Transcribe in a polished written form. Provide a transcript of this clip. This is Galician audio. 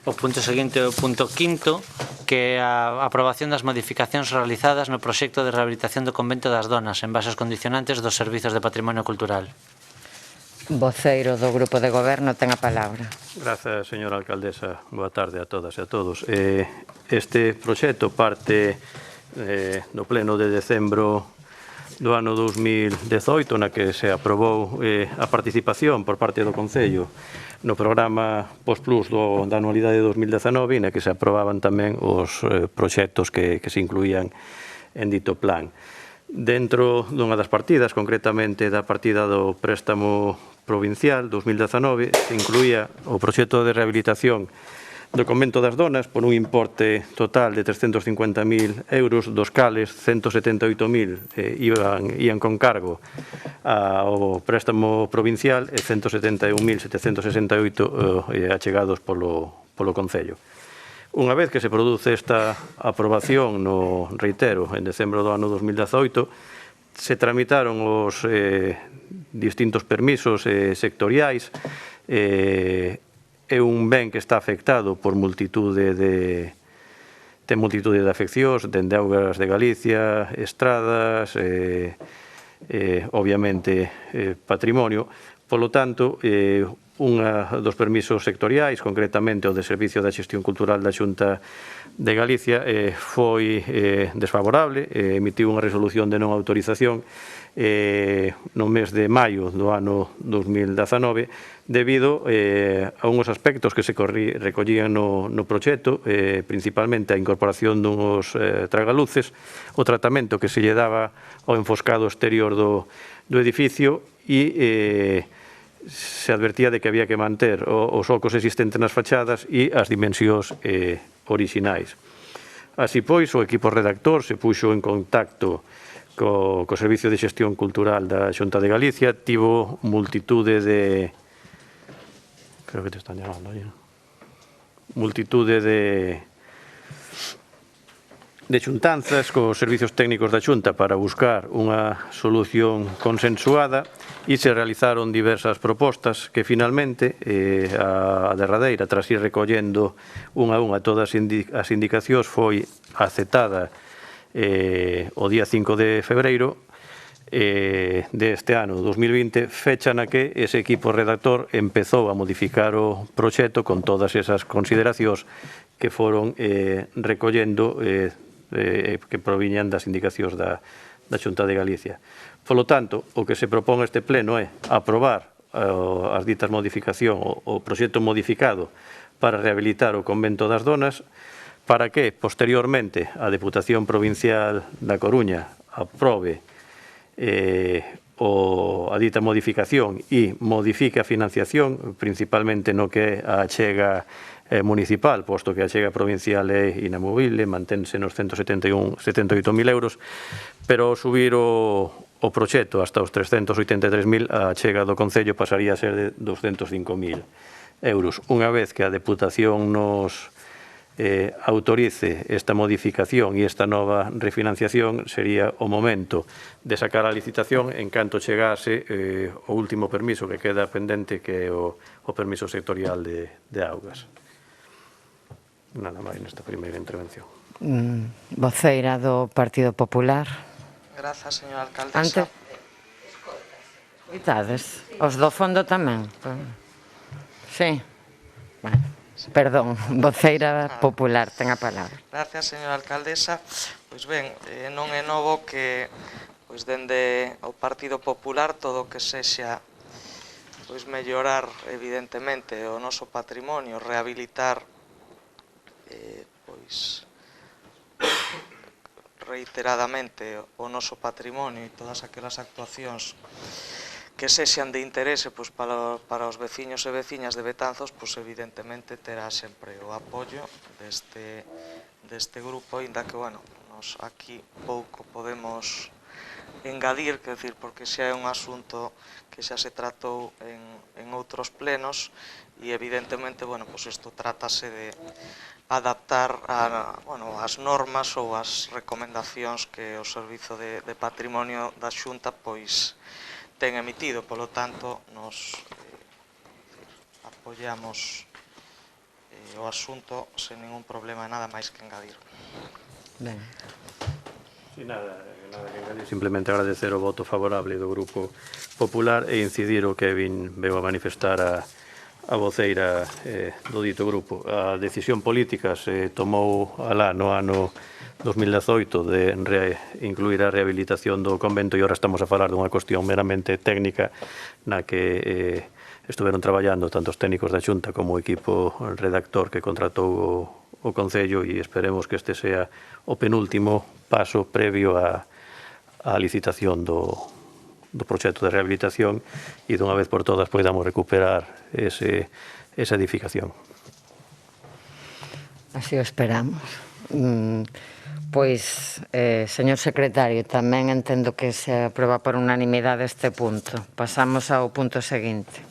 O punto seguinte é o punto quinto, que é a aprobación das modificacións realizadas no proxecto de rehabilitación do Convento das Donas en base aos condicionantes dos servizos de patrimonio cultural. Voceiro do Grupo de Goberno ten a palabra. Grazas, señora alcaldesa. Boa tarde a todas e a todos. Este proxecto parte do pleno de decembro do ano 2018, na que se aprobou a participación por parte do Concello no programa Postplus da anualidade de 2019, na que se aprobaban tamén os proxectos que se incluían en dito plan. Dentro dunha das partidas, concretamente da partida do préstamo provincial 2019, se incluía o proxecto de rehabilitación do Convento das Donas por un importe total de 350.000 euros, dos cales 178.000 ian con cargo ao préstamo provincial e 171.768 achegados polo Concello. Unha vez que se produce esta aprobación, reitero, en decembro do ano 2018, se tramitaron os distintos permisos sectoriais. É un ben que está afectado por multitude de afeccións, dende Augas de Galicia, estradas, obviamente patrimonio. Polo tanto, un dos permisos sectoriais, concretamente o de Servicio da Xestión Cultural da Xunta de Galicia, foi desfavorable, emitiu unha resolución de non autorización no mes de maio do ano 2019 debido a unhos aspectos que se recollían no proxecto, principalmente a incorporación dunhos tragaluces, o tratamento que se lle daba ao enfoscado exterior do edificio e se advertía de que había que manter os ocos existentes nas fachadas e as dimensións orixinais. Así pois, o equipo redactor se puxo en contacto co Servicio de Xestión Cultural da Xunta de Galicia, tivo multitude de... Creo que te están llamando aí, ¿no? Multitude de xuntanzas cos servicios técnicos da Xunta para buscar unha solución consensuada e se realizaron diversas propostas que finalmente a derradeira, tras ir recollendo unha a unha todas as indicacións, foi aceptada o día 5 de febreiro deste ano 2020, fecha na que ese equipo redactor empezou a modificar o proxecto con todas esas consideracións que foron recollendo que proviñan das indicacións da Xunta de Galicia. Polo tanto, o que se propón este pleno é aprobar as ditas modificación, o proxecto modificado para rehabilitar o Convento das Donas, para que, posteriormente, a Deputación Provincial da Coruña aprobe a dita modificación e modifique a financiación, principalmente no que a achega municipal, posto que a achega provincial é inamovible, manténse nos 178.000 euros, pero subir o proxecto hasta os 383.000, a achega do Concello pasaría a ser de 205.000 euros. Unha vez que a Deputación nos autorice esta modificación e esta nova refinanciación, sería o momento de sacar a licitación en canto chegase o último permiso que queda pendente, que é o permiso sectorial de augas. Nada máis nesta primeira intervención. Voceira do Partido Popular. Grazas, señora alcaldesa. Coitades, os do fondo tamén. Sí. Perdón, voceira popular, ten a palabra. Grazas, señora alcaldesa. Pois ben, non é novo que dende o Partido Popular todo o que sexa mellorar evidentemente o noso patrimonio, rehabilitar reiteradamente o noso patrimonio e todas aquelas actuacións que sexan de interese para os veciños e veciñas de Betanzos, evidentemente terá sempre o apoio deste grupo, ainda que, nos aquí pouco podemos engadir, quer dizer, porque xa é un asunto que xa se tratou en outros plenos e evidentemente, isto trátase de adaptar as normas ou as recomendacións que o Servizo de Patrimonio da Xunta ten emitido. Polo tanto, nos apoiamos o asunto sen ningún problema, nada máis que engadir. Ben. Sí, nada que engadir, simplemente agradecer o voto favorable do Grupo Popular e incidir o que veu a manifestar a voceira do dito grupo. A decisión política se tomou alá no ano 2018 de incluir a rehabilitación do convento e agora estamos a falar dunha cuestión meramente técnica na que estuveron traballando tanto os técnicos da Xunta como o equipo redactor que contratou o Concello e esperemos que este sea o penúltimo paso previo á licitación do proxecto de rehabilitación e dunha vez por todas podamos recuperar esa edificación. Así o esperamos. Pois, señor secretario, tamén entendo que se aprueba por unanimidade este punto. Pasamos ao punto seguinte.